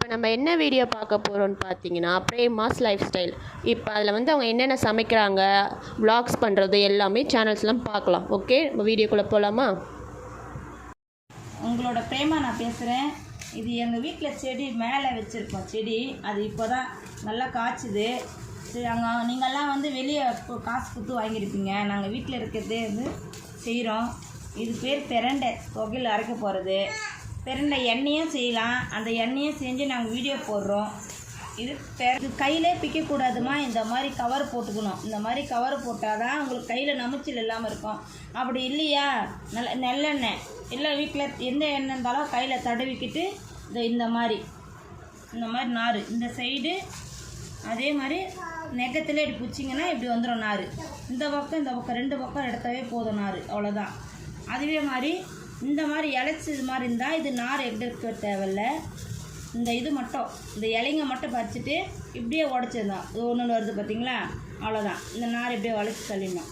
இப்போ நம்ம என்ன வீடியோ பார்க்க போகிறோம்னு பார்த்தீங்கன்னா பிரேமாஸ் லைஃப் ஸ்டைல். இப்போ அதில் வந்து அவங்க என்னென்ன சமைக்கிறாங்க, vlogs பண்ணுறது எல்லாமே சேனல்ஸ்லாம் பார்க்கலாம். ஓகே, நம்ம வீடியோக்குள்ளே போகலாமா? உங்களோட பிரேமா நான் பேசுகிறேன். இது எங்கள் வீட்டில் செடி மேலே வச்சுருக்கோம். செடி அது இப்போ தான் நல்லா காய்ச்சுது. சரி, நீங்கள்லாம் வந்து வெளியே காசு கொடுத்து வாங்கியிருப்பீங்க. நாங்கள் வீட்டில் இருக்கிறதே வந்து செய்கிறோம். இது பேர் பிரண்டை, தொகையில் அரைக்க போகிறது. பிரண்டை எண்ணெயும் செய்யலாம். அந்த எண்ணெயும் செஞ்சு நாங்கள் வீடியோ போடுறோம். இது கையிலே பிக்கக்கூடாதுமா, இந்த மாதிரி கவர் போட்டுக்கணும். இந்த மாதிரி கவர் போட்டால் தான் உங்களுக்கு கையில் நமைச்சல் இல்லாமல் இருக்கும். அப்படி இல்லையா, நல்லெண்ணெய் இல்லை, வீட்டில் எந்த எண்ணெய் இருந்தாலும் கையில் தடவிக்கிட்டு இந்த மாதிரி நார் இந்த சைடு, அதே மாதிரி நெகத்தில் இப்படி பிடிச்சிங்கன்னா இப்படி வந்துடும் நார். இந்த பக்கம் ரெண்டு பக்கம் எடுத்தாவே போதும் நார், அவ்வளோதான். அதுவே மாதிரி இந்த மாதிரி இலைச்சி இது மாதிரி இருந்தால் இது நார் எடுக்க தேவையில்ல. இந்த இது மட்டும், இந்த இலைங்க மட்டும் பறிச்சுட்டு இப்படியே உடச்சிருந்தோம். இது ஒன்று வருது பார்த்தீங்களா, அவ்வளோதான். இந்த நார் இப்படியே வளைச்சி தள்ளிடணும்.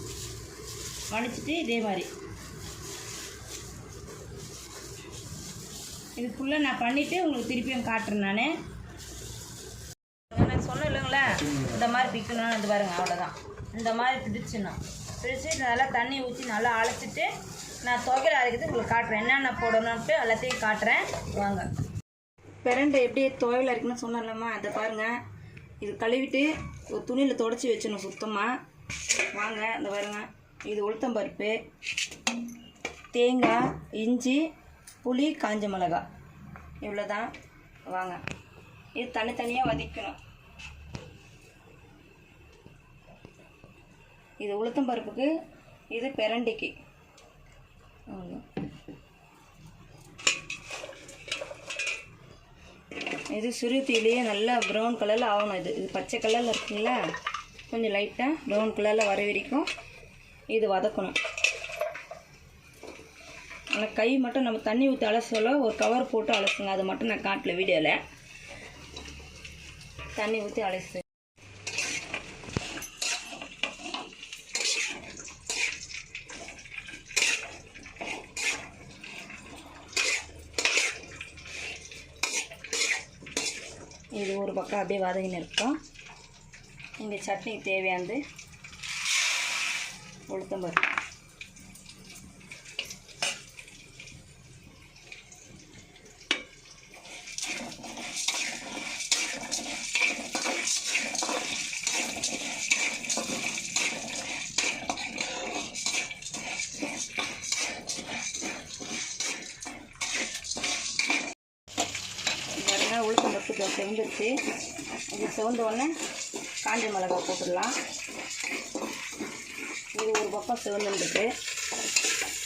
வளைச்சிட்டு இதே மாதிரி இது ஃபுல்லாக நான் பண்ணிவிட்டு உங்களுக்கு திருப்பியும் காட்டுறேன். நான் சொன்னேன் இல்லைங்களா, இந்த மாதிரி பிக்கணும்னு இது பாருங்க, அவ்வளோதான். இந்த மாதிரி பிடிச்சிடணும். பிடிச்சி நல்லா தண்ணி ஊற்றி நல்லா அழைச்சிட்டு நான் துவையல் அரைக்கிறது உங்களுக்கு காட்டுறேன். என்னென்ன போடணுன்ட்டு எல்லாத்தையும் காட்டுறேன், வாங்க. பிரண்டை எப்படி துவையல் அரைக்கணும்னு சொன்னேன்லம்மா, அதை பாருங்கள். இது கழுவிட்டு ஒரு துணியில் துடைச்சி வச்சிடணும் சுத்தமாக. வாங்க, இந்த பாருங்க. இது உளுத்தம்பருப்பு, தேங்காய், இஞ்சி, புளி, காஞ்ச மிளகா, இவ்வளோ தான். வாங்க, இது தனித்தனியாக வதக்கணும். இது உளுத்தம்பருப்புக்கு, இது பிரண்டைக்கு. இது சுருத்திலேயே நல்லா ப்ரௌன் கலரில் ஆகணும். இது பச்சை கலரில் இருக்குங்களா, கொஞ்சம் லைட்டாக ப்ரௌன் கலரில் வர வரைக்கும் இது வதக்கணும். ஆனால் கை மட்டும் நம்ம தண்ணி ஊற்றி அலசல, ஒரு கவர் போட்டு அலசுங்க. அது மட்டும் நான் காட்டல வீடியோவில். தண்ணி ஊற்றி அலசு. இது ஒரு பக்கம் அப்படியே வதங்கின்னு இருக்கும். இங்கே சட்னிக்கு தேவையானது உளுத்தம்பருப்பு, உளுத்தம்பருப்பு செவந்துருச்சு. இது செவந்த உடனே காஞ்ச மிளகா போட்டுடலாம். இது ஒரு பக்கம் செவந்துருக்கு.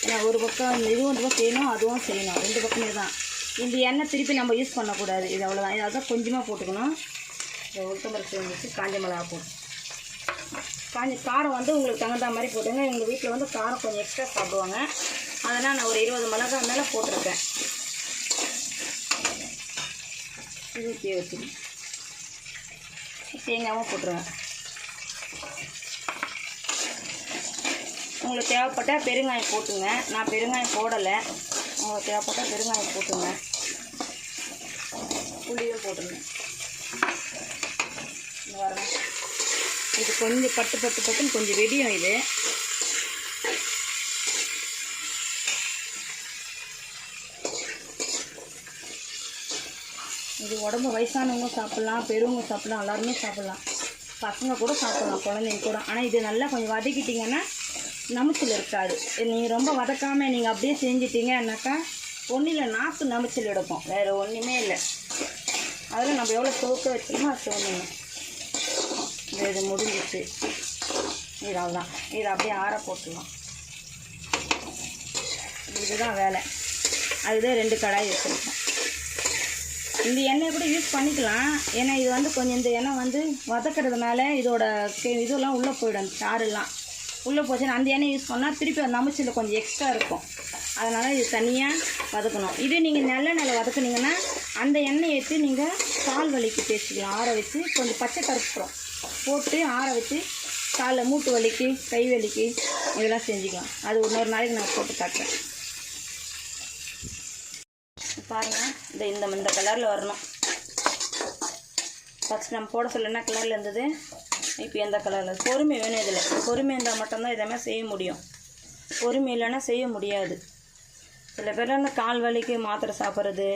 ஏன்னா ஒரு பக்கம் இதுவும் ஒரு பக்கம் செய்யணும், அதுவும் செய்யணும், ரெண்டு பக்கமே தான். இந்த எண்ணெய் திருப்பி நம்ம யூஸ் பண்ணக்கூடாது. இது அவ்வளோதான். இது அதான் கொஞ்சமாக போட்டுக்கணும். இந்த உளுத்தம்பருப்பு செவந்துச்சு. காஞ்ச மிளகா போட்டு காரம் வந்து உங்களுக்கு தகுந்த மாதிரி போட்டுங்க. எங்கள் வீட்டில் வந்து காரம் கொஞ்சம் எக்ஸ்ட்ரா சாப்பிடுவாங்க. அதனால் நான் ஒரு 20 மிளகா மேலே போட்டிருக்கேன். இது வச்சுக்கணும். தேங்காயும் போட்டுருவேன். உங்களுக்கு தேவைப்பட்டால் பெருங்காயம் போட்டுங்க. நான் பெருங்காயம் போடலை. உங்களுக்கு தேவைப்பட்டால் பெருங்காயம் போட்டுங்க. புளியும் போட்டுருங்க. இந்த வரங்க, இது கொஞ்சம் பட்டுன்னு கொஞ்சம் வெடியும். இது இது உடம்பு வயசானவங்க சாப்பிட்லாம், பெரியவங்க சாப்பிட்லாம், எல்லாருமே சாப்பிட்லாம். பசங்க கூட சாப்பிட்லாம், குழந்தைங்க கூட. ஆனால் இது நல்லா கொஞ்சம் வதக்கிட்டிங்கன்னா நமைச்சல் இருக்காது. நீங்கள் ரொம்ப வதக்காமல் நீங்கள் அப்படியே செஞ்சிட்டிங்கன்னாக்கா ஒன்றில் நாக்கு நமைச்சல் எடுக்கும், வேறு ஒன்றுமே இல்லை. அதில் நம்ம எவ்வளோ துவக்க வச்சுக்கணுமோ அது தோணுங்க. இது முடிஞ்சிச்சு. இது அவ்வளோதான். இதை அப்படியே ஆற போட்டுடலாம். இதுதான் வேலை. அதுதான் 2 கடாய் வச்சுருக்கோம். இந்த எண்ணெய் கூட யூஸ் பண்ணிக்கலாம். ஏன்னா இது வந்து கொஞ்சம் இந்த எண்ணெய் வந்து வதக்கிறதுனால இதோட இதெல்லாம் உள்ளே போயிடும், சாரெல்லாம் உள்ளே போச்சுன்னா அந்த எண்ணெய் யூஸ் பண்ணால் திருப்பி அந்த நமைச்சல் கொஞ்சம் எக்ஸ்ட்ரா இருக்கும். அதனால் இது தனியாக வதக்கணும். இது நீங்கள் நல்லெண்ணெயில் வதக்குனீங்கன்னா அந்த எண்ணெய் எடுத்து நீங்கள் கால் வலிக்கு தேய்ச்சிக்கலாம். ஆற வச்சு கொஞ்சம் பச்சை கருப்புறம் போட்டு ஆற வச்சு காலில் மூட்டு வலிக்கு, கை வலிக்கு இதெல்லாம் செஞ்சுக்கலாம். அது இன்னொரு நாளைக்கு நான் போட்டு காட்டுறேன். பாருங்கள், இந்த கலரில் வரணும். ஃபஸ்ட் நம்ம போட சொல்ல என்ன கலரில் இருந்தது, இப்போ எந்த கலரில். பொறுமை வேணும் இதில். பொறுமை இருந்தால் மட்டும்தான் இதெல்லாம் செய்ய முடியும். பொறுமை இல்லைன்னா செய்ய முடியாது. சில பேர்லாம் இந்த கால் வலிக்கு மாத்திரை சாப்பிட்றது,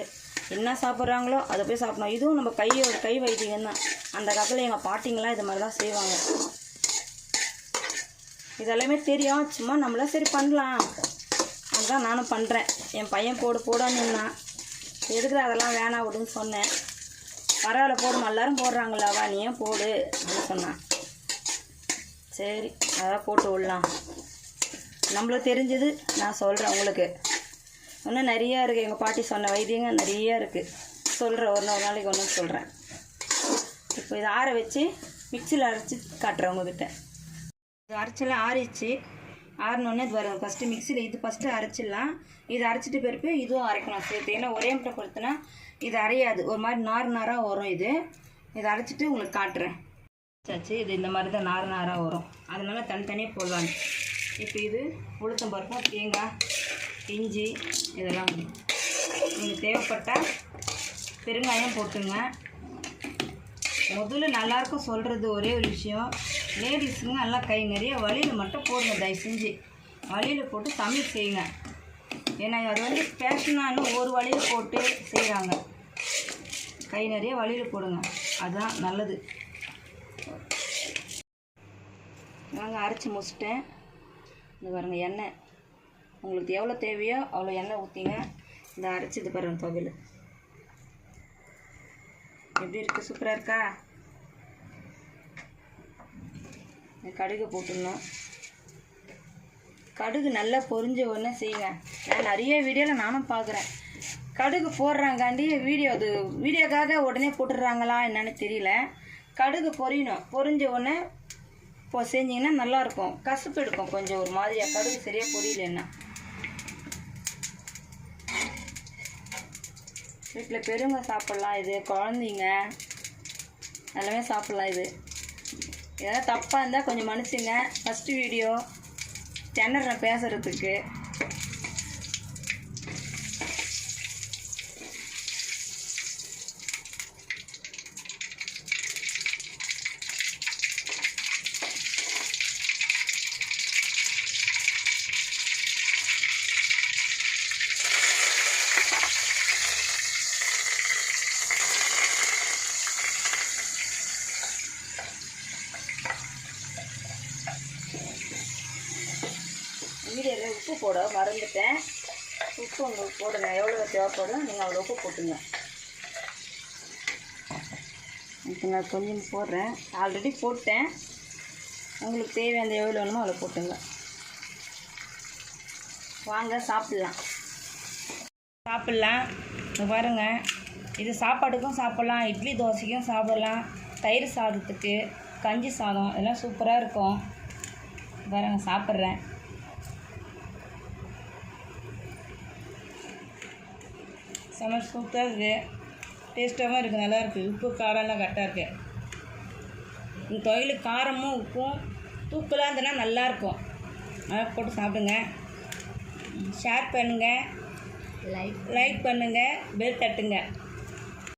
என்ன சாப்பிட்றாங்களோ அதை போய் சாப்பிடணும். இதுவும் நம்ம கை வைத்தியம் தான். அந்த காலத்தில் எங்கள் பாட்டிங்கெலாம் இது மாதிரி தான் செய்வாங்க. இதெல்லாமே தெரியும், சும்மா நம்மளா சரி பண்ணலாம், அதுதான் நானும் பண்ணுறேன். என் பையன் போடான்னு எதுக்குற அதெல்லாம் வேணாம் அப்படின்னு சொன்னேன். பரவாயில்ல போடுமா, எல்லோரும் போடுறாங்களாவா, நீ ஏன் போடு அப்படின்னு சொன்னான். சரி அதான் போட்டு விடலாம். நம்மளுக்கு தெரிஞ்சது நான் சொல்கிறேன் உங்களுக்கு. இன்னும் நிறையா இருக்குது, எங்கள் பாட்டி சொன்ன வைத்தியங்க நிறையா இருக்குது. சொல்கிறேன், ஒரு நாளைக்கு ஒன்று சொல்கிறேன். இப்போ இதை ஆற வச்சு மிக்சியில் அரைச்சி காட்டுறேன் உங்ககிட்ட. இது அரைச்செல்லாம் ஆறிச்சு. ஆறினோடனே இது வரும். ஃபஸ்ட்டு மிக்சியில் இது ஃபஸ்ட்டு அரைச்சிடலாம். இது அரைச்சிட்டு பிறகு இதுவும் அரைக்கணும் சேர்த்து. ஏன்னா ஒரே முட்டை கொடுத்தனா இது அரையாது, ஒரு மாதிரி நாராக வரும். இதை அரைச்சிட்டு உங்களுக்கு காட்டுறேன். ஆச்சு, இது இந்த மாதிரி தான் நாராக வரும். அதனால தனித்தனியாக போடலாம். இப்போ இது உளுத்தம் பருப்பும் தேங்காய் இஞ்சி இதெல்லாம் உங்களுக்கு தேவைப்பட்டால் பெருங்காயம் போட்டுங்க. முதல்ல நல்லாயிருக்கும் சொல்கிறது ஒரே ஒரு விஷயம், லேடிஸுங்க நல்லா கை நிறைய வழியில் மட்டும் போடுங்க. தயவு செஞ்சு வழியில் போட்டு சமையல் செய்யுங்க. ஏன்னா அது வந்து ஃபேஷனானு ஒரு வழியில் போட்டு செய்கிறாங்க. கை நிறைய வழியில் போடுங்க, அதுதான் நல்லது. நாங்கள் அரைச்சி முடிச்சிட்டேன். இந்த பாருங்க எண்ணெய், உங்களுக்கு எவ்வளோ தேவையோ அவ்வளோ எண்ணெய் ஊற்றிங்க. இந்த அரைச்சி இது பாருங்க துவையல் எப்படி இருக்குது, சூப்பராக இருக்கா. கடுகு போட்டுடணும். கடுகு நல்லா பொரிஞ்ச உடனே செய்யுங்க. நான் நிறைய வீடியோவில் நானும் பார்க்குறேன், கடுகு போடுறாங்காண்டி வீடியோக்காக உடனே போட்டுடுறாங்களா என்னன்னு தெரியல. கடுகு பொரியணும், பொரிஞ்ச உடனே இப்போ செஞ்சிங்கன்னா நல்லாயிருக்கும். கசப்பு எடுக்கும் கொஞ்சம் ஒரு மாதிரியாக, கடுகு சரியாக பொரியலன்னா. வீட்டில் பெருங்க சாப்பிட்லாம், இது குழந்தைங்க எல்லாமே சாப்பிட்லாம். இதெல்லாம் தப்பாக இருந்தால் கொஞ்சம் மன்னிச்சுங்க. ஃபஸ்ட்டு வீடியோ திணறேன் பேசுகிறதுக்கு. வீடியோவில் உப்பு போட மறந்துட்டேன். உப்பு உங்களுக்கு போடுங்க, எவ்வளோ தேவைப்படும் நீங்கள் அவ்வளோ உப்பு போட்டுங்க. இப்போ நான் கொஞ்சம் போடுறேன், ஆல்ரெடி போட்டேன். உங்களுக்கு தேவையான எவ்வளோ வேணுமோ அவ்வளோ போட்டுங்க. வாங்க சாப்பிட்லாம். இங்கே பாருங்கள், இது சாப்பாட்டுக்கும் சாப்பிட்லாம், இட்லி தோசைக்கும் சாப்பிடலாம், தயிர் சாதத்துக்கு, கஞ்சி சாதம் இதெல்லாம் சூப்பராக இருக்கும். பாருங்கள் சாப்பிட்றேன். செம்ம சூப்பராக இருக்குது, டேஸ்ட்டாகவும் இருக்குது, நல்லாயிருக்கு. உப்பு காரம்லாம் கரெக்டாக இருக்குது. இந்த துவையல் காரமும் உப்பும் தூக்கலாக இருந்ததுன்னா நல்லாயிருக்கும். அதை போட்டு சாப்பிடுங்க. ஷேர் பண்ணுங்கள், லைக் பண்ணுங்கள், பெல் தட்டுங்க.